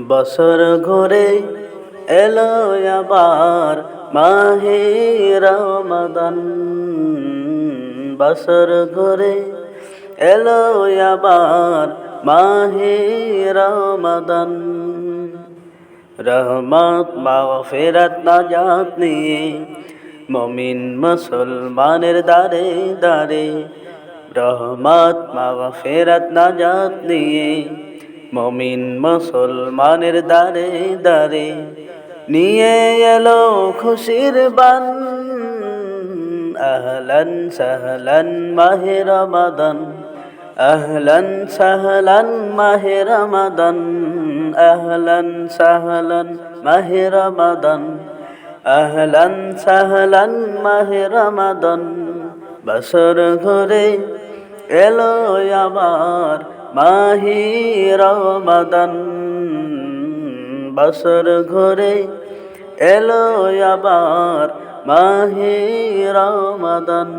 বছর ঘুরে এলো আবার মাহে রমাদান। বছর ঘুরে এলো আবার মাহে রমাদান। রহমত মাগফিরাত নাজাত নিয়ে মুমিন মুসলমানের দারে দারে। রহমত মাগফিরাত নাজাত নিয়ে মুমিন মুসলমানের দারে দারে। নিয়ে এলো খুশির বান, আহলান সাহলান মাহে রমাদান। আহলান সাহলান মাহে রমাদান। আহলান সাহলান মাহে রমাদান। আহলান সাহলান মাহে রমাদান। বছর ঘুরে এলো আবার মাহে রমাদান। বছর ঘুরে এলো আবার মাহে রমাদান।